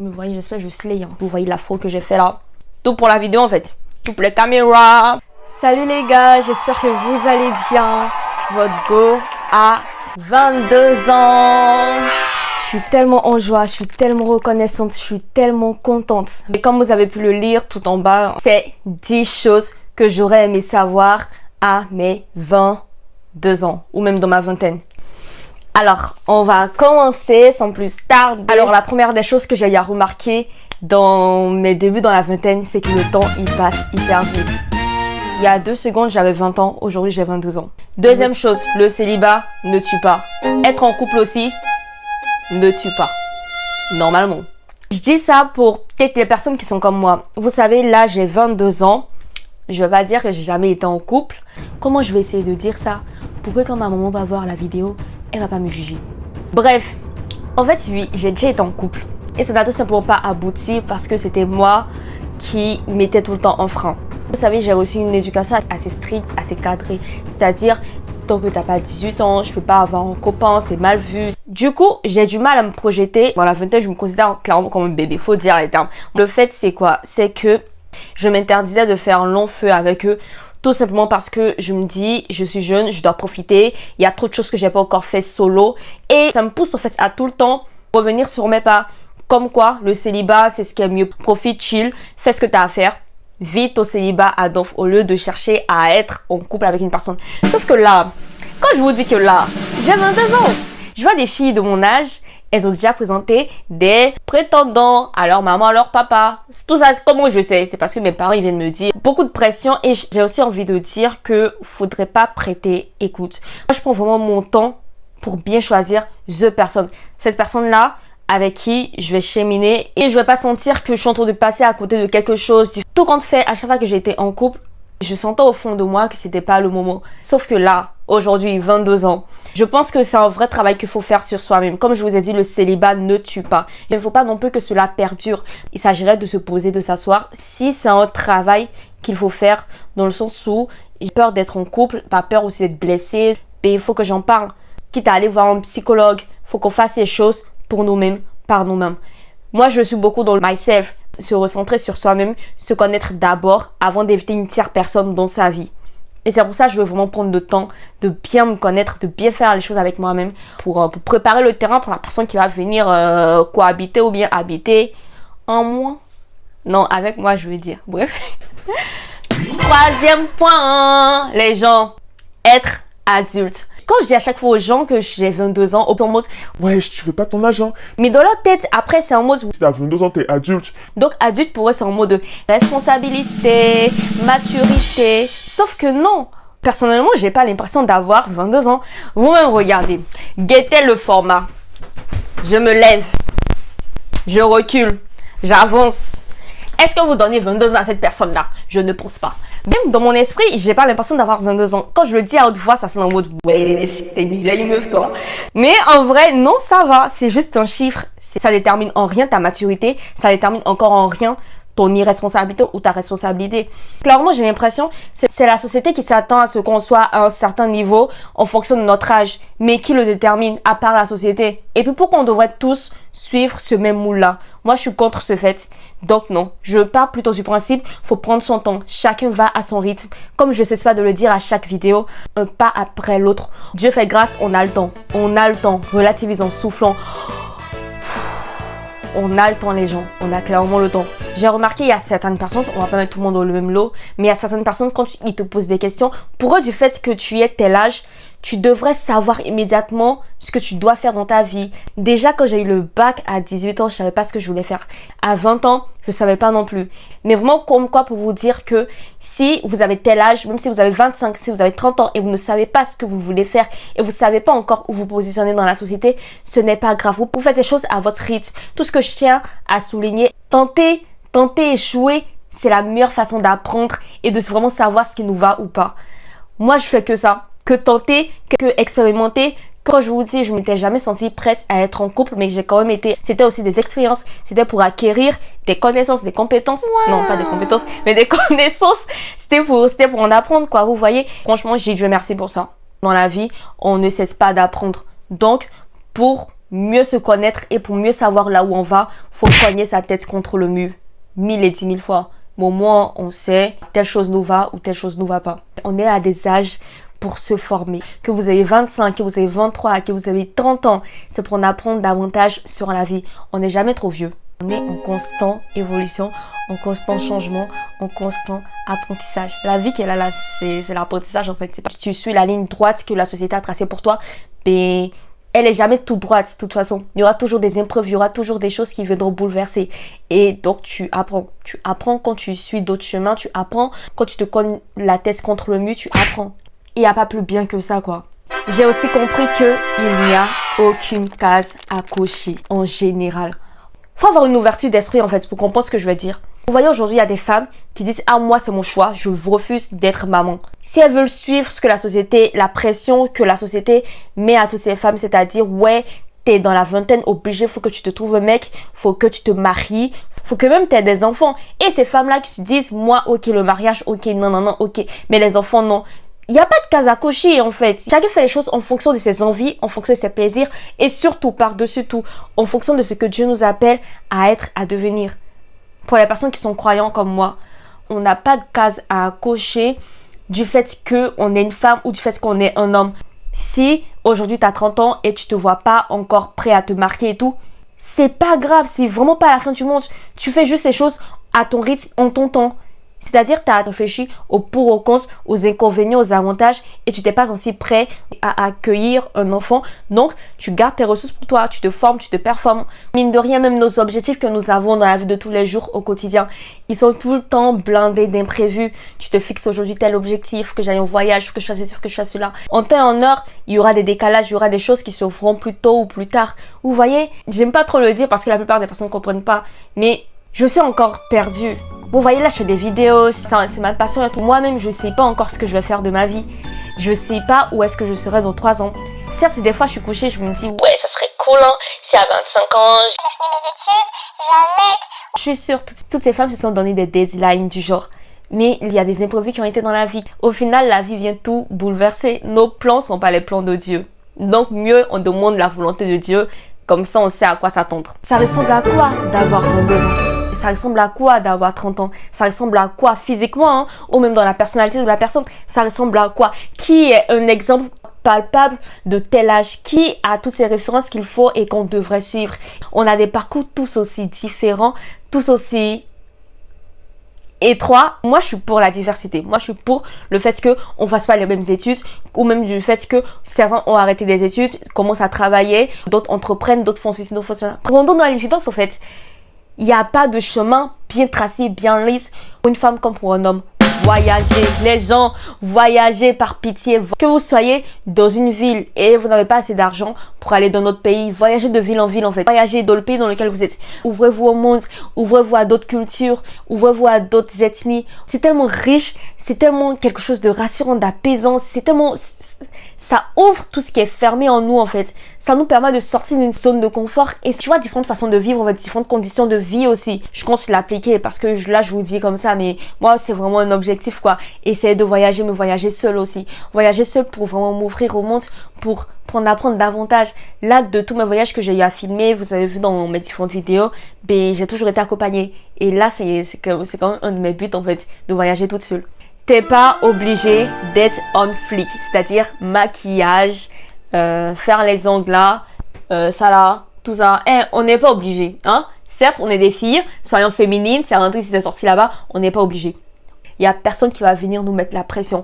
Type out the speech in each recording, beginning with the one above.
Vous voyez, j'espère que je slay. Hein. Vous voyez l'afro que j'ai fait là. Tout pour la vidéo en fait. Tout pour les caméras. Salut les gars, j'espère que vous allez bien. Votre go a 22 ans. Je suis tellement en joie, je suis tellement reconnaissante, je suis tellement contente. Et comme vous avez pu le lire tout en bas, c'est 10 choses que j'aurais aimé savoir à mes 22 ans ou même dans ma vingtaine. Alors, on va commencer sans plus tarder. Alors, la première des choses que j'ai à remarquer dans mes débuts dans la vingtaine, c'est que le temps, il passe hyper vite. Il y a 2 secondes, j'avais 20 ans. Aujourd'hui, j'ai 22 ans. Deuxième chose, le célibat ne tue pas. Être en couple aussi ne tue pas. Normalement. Je dis ça pour peut-être les personnes qui sont comme moi. Vous savez, là, j'ai 22 ans. Je ne vais pas dire que j'ai jamais été en couple. Comment je vais essayer de dire ça pour que quand ma maman va voir la vidéo, elle va pas me juger. Bref, en fait, oui, j'ai déjà été en couple. Et ça n'a tout simplement pas abouti parce que c'était moi qui mettais tout le temps en frein. Vous savez, j'ai reçu une éducation assez stricte, assez cadrée. C'est-à-dire, tant que tu n'as pas 18 ans, je peux pas avoir un copain, c'est mal vu. Du coup, j'ai du mal à me projeter. Dans la vingtaine, je me considère clairement comme un bébé, faut dire les termes. Le fait, c'est quoi? C'est que je m'interdisais de faire un long feu avec eux. Tout simplement parce que je me dis, je suis jeune, je dois profiter. Il y a trop de choses que j'ai pas encore fait solo. Et ça me pousse en fait à tout le temps revenir sur mes pas. Comme quoi, le célibat, c'est ce qui est mieux. Profite, chill, fais ce que tu as à faire. Vis ton célibat à donf au lieu de chercher à être en couple avec une personne. Sauf que là, quand je vous dis que là, j'ai 22 ans, je vois des filles de mon âge, elles ont déjà présenté des prétendants à leur maman, à leur papa. Tout ça, comment je sais? C'est parce que mes parents, ils viennent me dire beaucoup de pression et j'ai aussi envie de dire que faudrait pas prêter écoute. Moi, je prends vraiment mon temps pour bien choisir the personne. Cette personne-là, avec qui je vais cheminer et je vais pas sentir que je suis en train de passer à côté de quelque chose. Tout compte fait, à chaque fois que j'ai été en couple, je sentais au fond de moi que c'était pas le moment. Sauf que là, aujourd'hui, 22 ans, je pense que c'est un vrai travail qu'il faut faire sur soi-même. Comme je vous ai dit, le célibat ne tue pas. Il ne faut pas non plus que cela perdure. Il s'agirait de se poser, de s'asseoir. Si c'est un travail qu'il faut faire dans le sens où j'ai peur d'être en couple, pas peur aussi d'être blessée, et il faut que j'en parle. Quitte à aller voir un psychologue, il faut qu'on fasse les choses pour nous-mêmes, par nous-mêmes. Moi, je suis beaucoup dans le myself, se recentrer sur soi-même, se connaître d'abord avant d'éviter une tierce personne dans sa vie. Et c'est pour ça que je veux vraiment prendre le temps de bien me connaître, de bien faire les choses avec moi-même pour préparer le terrain pour la personne qui va venir cohabiter ou bien habiter en moi. Non, avec moi, je veux dire. Bref. Troisième point, les gens, être adulte. Quand je dis à chaque fois aux gens que j'ai 22 ans, en mode ouais, tu veux pas ton âge, hein. Mais dans leur tête, après, c'est en mode Si t'as 22 ans, t'es adulte. Donc, adulte, pour eux, c'est en mode de responsabilité, maturité. Sauf que non. Personnellement, j'ai pas l'impression d'avoir 22 ans. Vous-même, regardez. Guettez le format. Je me lève. Je recule. J'avance. Est-ce que vous donnez 22 ans à cette personne-là? Je ne pense pas. Même dans mon esprit, j'ai pas l'impression d'avoir 22 ans. Quand je le dis à haute voix, ça sonne en mode ouais, t'es une vieille meuf, toi. Mais en vrai, non, ça va. C'est juste un chiffre. Ça détermine en rien ta maturité. Ça détermine encore en rien ton irresponsabilité ou ta responsabilité. Clairement, j'ai l'impression que c'est la société qui s'attend à ce qu'on soit à un certain niveau en fonction de notre âge. Mais qui le détermine à part la société? Et puis pourquoi on devrait tous suivre ce même moule-là? Moi, je suis contre ce fait. Donc non, je pars plutôt du principe, faut prendre son temps. Chacun va à son rythme. Comme je ne cesse pas de le dire à chaque vidéo, un pas après l'autre. Dieu fait grâce, on a le temps. On a le temps. Relativisons, soufflons. On a le temps, les gens. On a clairement le temps. J'ai remarqué, il y a certaines personnes, on va pas mettre tout le monde dans le même lot, mais il y a certaines personnes, quand ils te posent des questions, pour eux, du fait que tu aies tel âge, tu devrais savoir immédiatement ce que tu dois faire dans ta vie. Déjà, quand j'ai eu le bac à 18 ans, je savais pas ce que je voulais faire. À 20 ans, je savais pas non plus. Mais vraiment, comme quoi pour vous dire que si vous avez tel âge, même si vous avez 25, si vous avez 30 ans et vous ne savez pas ce que vous voulez faire et vous savez pas encore où vous positionnez dans la société, ce n'est pas grave. Vous faites les choses à votre rythme. Tout ce que je tiens à souligner, tenter, échouer, c'est la meilleure façon d'apprendre et de vraiment savoir ce qui nous va ou pas. Moi, je fais que ça. Que tenter, que expérimenter. Quand je vous dis, je ne m'étais jamais sentie prête à être en couple, mais j'ai quand même été... C'était aussi des expériences, c'était pour acquérir des connaissances, des compétences. Wow. Non, pas des compétences, mais des connaissances. C'était pour en apprendre, quoi. Vous voyez, franchement, j'ai Dieu merci pour ça. Dans la vie, on ne cesse pas d'apprendre. Donc, pour mieux se connaître et pour mieux savoir là où on va, faut cogner sa tête contre le mur 1000 et 10 000 fois. Mais au moins, on sait telle chose nous va ou telle chose nous va pas. On est à des âges pour se former. Que vous avez 25, que vous avez 23, que vous avez 30 ans, c'est pour en apprendre davantage sur la vie. On n'est jamais trop vieux. On est en constante évolution, en constant changement, en constant apprentissage. La vie qu'elle a là, c'est l'apprentissage en fait. C'est pas que tu suis la ligne droite que la société a tracée pour toi, mais elle est jamais toute droite de toute façon. Il y aura toujours des épreuves, il y aura toujours des choses qui viendront bouleverser. Et donc tu apprends. Tu apprends quand tu suis d'autres chemins, tu apprends quand tu te cognes la tête contre le mur, tu apprends. Il n'y a pas plus bien que ça quoi. J'ai aussi compris qu'il n'y a aucune case à cocher en général. Faut avoir une ouverture d'esprit en fait pour comprendre ce que je veux dire. Vous voyez aujourd'hui il y a des femmes qui disent ah moi c'est mon choix, je refuse d'être maman. Si elles veulent suivre ce que la société, la pression que la société met à toutes ces femmes, c'est-à-dire ouais t'es dans la vingtaine obligé, faut que tu te trouves un mec, faut que tu te maries, faut que même t'aies des enfants. Et ces femmes là qui se disent moi ok le mariage, ok non ok, mais les enfants non. Il n'y a pas de case à cocher en fait. Chacun fait les choses en fonction de ses envies, en fonction de ses plaisirs et surtout, par-dessus tout, en fonction de ce que Dieu nous appelle à être, à devenir. Pour les personnes qui sont croyants comme moi, on n'a pas de case à cocher du fait qu'on est une femme ou du fait qu'on est un homme. Si aujourd'hui tu as 30 ans et tu te vois pas encore prêt à te marier et tout, c'est pas grave, c'est vraiment pas la fin du monde. Tu fais juste les choses à ton rythme, en ton temps. C'est-à-dire, tu as réfléchi aux pour, aux contre, aux inconvénients, aux avantages et tu n'es pas aussi prêt à accueillir un enfant. Donc, tu gardes tes ressources pour toi, tu te formes, tu te performes. Mine de rien, même nos objectifs que nous avons dans la vie de tous les jours au quotidien, ils sont tout le temps blindés d'imprévus. Tu te fixes aujourd'hui tel objectif, que j'aille en voyage, que je fasse ceci, que je fasse cela. En temps et en heure, il y aura des décalages, il y aura des choses qui se feront plus tôt ou plus tard. Vous voyez, j'aime pas trop le dire parce que la plupart des personnes ne comprennent pas, mais je suis encore perdue. Vous voyez là je fais des vidéos, c'est ma passion et tout. Moi-même je sais pas encore ce que je vais faire de ma vie. Je sais pas où est-ce que je serai dans 3 ans. Certes des fois je suis couchée, je me dis ouais ça serait cool hein, c'est à 25 ans, j'ai fini mes études, j'ai un mec. Je suis sûre, toutes ces femmes se sont donné des deadlines du genre. Mais il y a des imprévus qui ont été dans la vie. Au final la vie vient tout bouleverser. Nos plans sont pas les plans de Dieu. Donc mieux on demande la volonté de Dieu. Comme ça on sait à quoi s'attendre. Ça ressemble à quoi d'avoir 22 ans? Ça ressemble à quoi d'avoir 30 ans? Ça ressemble à quoi physiquement hein? Ou même dans la personnalité de la personne? Ça ressemble à quoi? Qui est un exemple palpable de tel âge? Qui a toutes ces références qu'il faut et qu'on devrait suivre? On a des parcours tous aussi différents, tous aussi étroits. Moi, je suis pour la diversité. Moi, je suis pour le fait qu'on fasse pas les mêmes études ou même du fait que certains ont arrêté des études, commencent à travailler, d'autres entreprennent, d'autres font ceci, d'autres font cela. Rendons dans l'évidence, en fait. Il n'y a pas de chemin bien tracé, bien lisse pour une femme comme pour un homme. Voyagez, les gens, voyagez par pitié. Que vous soyez dans une ville et vous n'avez pas assez d'argent pour aller dans notre pays, voyagez de ville en ville en fait. Voyagez dans le pays dans lequel vous êtes. Ouvrez-vous au monde, ouvrez-vous à d'autres cultures, ouvrez-vous à d'autres ethnies. C'est tellement riche, c'est tellement quelque chose de rassurant, d'apaisant, c'est tellement... Ça ouvre tout ce qui est fermé en nous en fait. Ça nous permet de sortir d'une zone de confort et tu vois différentes façons de vivre, en fait, différentes conditions de vie aussi. Je compte l'appliquer parce que là je vous dis comme ça mais moi c'est vraiment un objectif quoi. Essayer de voyager mais voyager seul aussi. Voyager seul pour vraiment m'ouvrir au monde, pour en apprendre davantage. Là de tous mes voyages que j'ai eu à filmer, vous avez vu dans mes différentes vidéos, ben, j'ai toujours été accompagnée. Et là c'est quand même un de mes buts en fait, de voyager toute seule. T'es pas obligé d'être on flic, c'est-à-dire maquillage, faire les ongles là, ça là, tout ça. On n'est pas obligé, hein. Certes, on est des filles, soyons féminines, c'est un truc qui s'est sorti là-bas, on n'est pas obligé. Il y a personne qui va venir nous mettre la pression.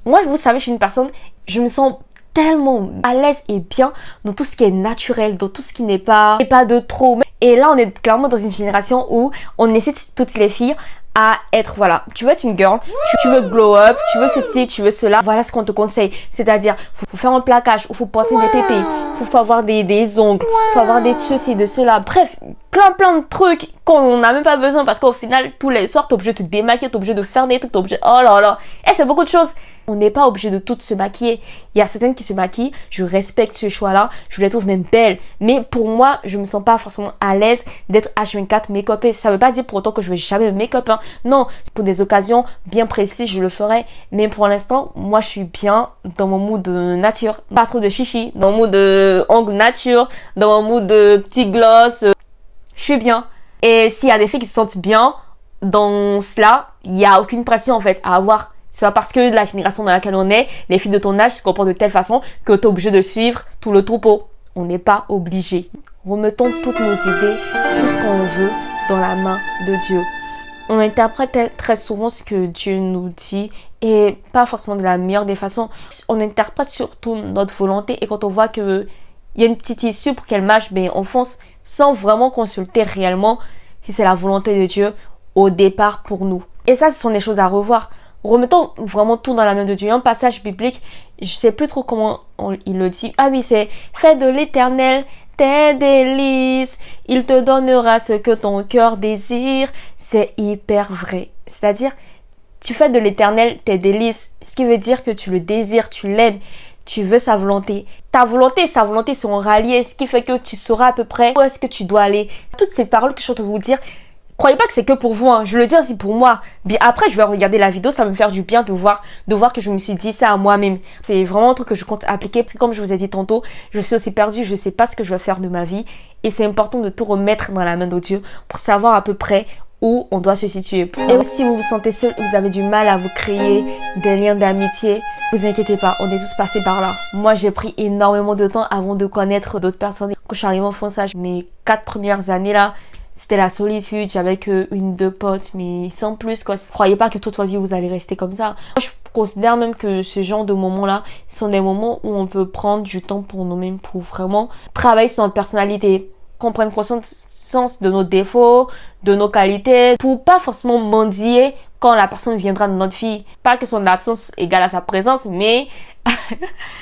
Moi, vous savez, je suis une personne, je me sens tellement à l'aise et bien dans tout ce qui est naturel, dans tout ce qui n'est pas de trop. Et là, on est clairement dans une génération où on essaie toutes les filles à être, voilà, tu veux être une girl, tu veux glow up, tu veux ceci, tu veux cela, voilà ce qu'on te conseille, c'est-à-dire faut faire un plaquage, ou faut porter des tétés, faut avoir des ongles, faut avoir des ceci, de cela, bref, plein de trucs qu'on n'a même pas besoin parce qu'au final, tous les soirs, t'es obligé de te démaquiller, t'es obligé de faire des trucs, t'es obligé, oh là là, c'est beaucoup de choses. On n'est pas obligé de toutes se maquiller. Il y a certaines qui se maquillent, je respecte ce choix-là, je les trouve même belles. Mais pour moi, je me sens pas forcément à l'aise d'être H24 make-upée. Ça veut pas dire pour autant que je vais jamais make-up. Hein. Non, pour des occasions bien précises, je le ferai. Mais pour l'instant, moi, je suis bien dans mon mood de nature. Pas trop de chichi, dans mon mood de ongles nature, dans mon mood de petit gloss. Je suis bien. Et s'il y a des filles qui se sentent bien dans cela, il n'y a aucune pression en fait à avoir. C'est pas parce que la génération dans laquelle on est, les filles de ton âge se comportent de telle façon que tu es obligé de suivre tout le troupeau. On n'est pas obligé. Remettons toutes nos idées, tout ce qu'on veut dans la main de Dieu. On interprète très souvent ce que Dieu nous dit et pas forcément de la meilleure des façons. On interprète surtout notre volonté et quand on voit qu'il y a une petite issue pour qu'elle marche, ben on fonce sans vraiment consulter réellement si c'est la volonté de Dieu au départ pour nous. Et ça, ce sont des choses à revoir. Remettons vraiment tout dans la main de Dieu. Un passage biblique, je sais plus trop comment il le dit. Ah oui, c'est « Fais de l'Éternel tes délices, il te donnera ce que ton cœur désire. » C'est hyper vrai. C'est-à-dire, tu fais de l'Éternel tes délices, ce qui veut dire que tu le désires, tu l'aimes. Tu veux sa volonté. Ta volonté et sa volonté seront ralliées, ce qui fait que tu sauras à peu près où est-ce que tu dois aller. Toutes ces paroles que je suis en train de vous dire, croyez pas que c'est que pour vous, hein. Je le dis aussi pour moi. Bien, après, je vais regarder la vidéo, ça va me faire du bien de voir que je me suis dit ça à moi-même. C'est vraiment un truc que je compte appliquer parce que comme je vous ai dit tantôt, je suis aussi perdue, je ne sais pas ce que je vais faire de ma vie. Et c'est important de tout remettre dans la main de Dieu pour savoir à peu près où on doit se situer. Et aussi, si vous vous sentez seul, vous avez du mal à vous créer des liens d'amitié, vous inquiétez pas, on est tous passés par là. Moi, j'ai pris énormément de temps avant de connaître d'autres personnes. Quand je suis arrivée en France, mes 4 premières années là, c'était la solitude, j'avais que une, deux potes, mais sans plus quoi. Croyez pas que toute votre vie vous allez rester comme ça. Moi, je considère même que ce genre de moments-là sont des moments où on peut prendre du temps pour nous-mêmes, pour vraiment travailler sur notre personnalité, qu'on prenne conscience de nos défauts, de nos qualités, pour pas forcément mendier quand la personne viendra dans notre vie. Pas que son absence égale à sa présence, mais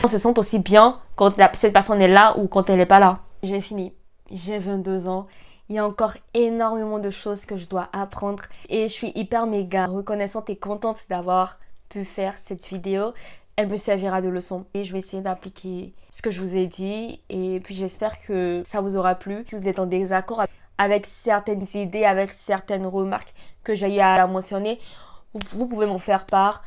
on se sent aussi bien quand cette personne est là ou quand elle n'est pas là. J'ai fini. J'ai 22 ans. Il y a encore énormément de choses que je dois apprendre et je suis hyper méga reconnaissante et contente d'avoir pu faire cette vidéo. Elle me servira de leçon et je vais essayer d'appliquer ce que je vous ai dit et puis j'espère que ça vous aura plu. Si vous êtes en désaccord avec certaines idées, avec certaines remarques que j'ai eu à mentionner, vous pouvez m'en faire part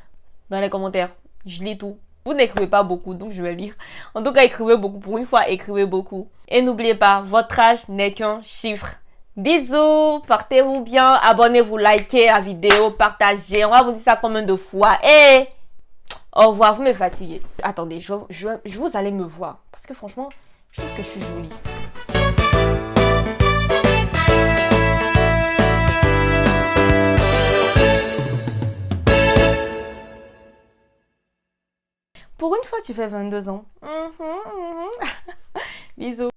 dans les commentaires. Je lis tout. Vous n'écrivez pas beaucoup, donc je vais lire. En tout cas, écrivez beaucoup. Pour une fois, écrivez beaucoup. Et n'oubliez pas, votre âge n'est qu'un chiffre. Bisous, portez-vous bien, abonnez-vous, likez la vidéo, partagez. On va vous dire ça combien de fois. Et au revoir, vous me fatiguez. Attendez, vous allez me voir. Parce que franchement, je trouve que je suis jolie. Pour une fois, tu fais 22 ans. Bisous.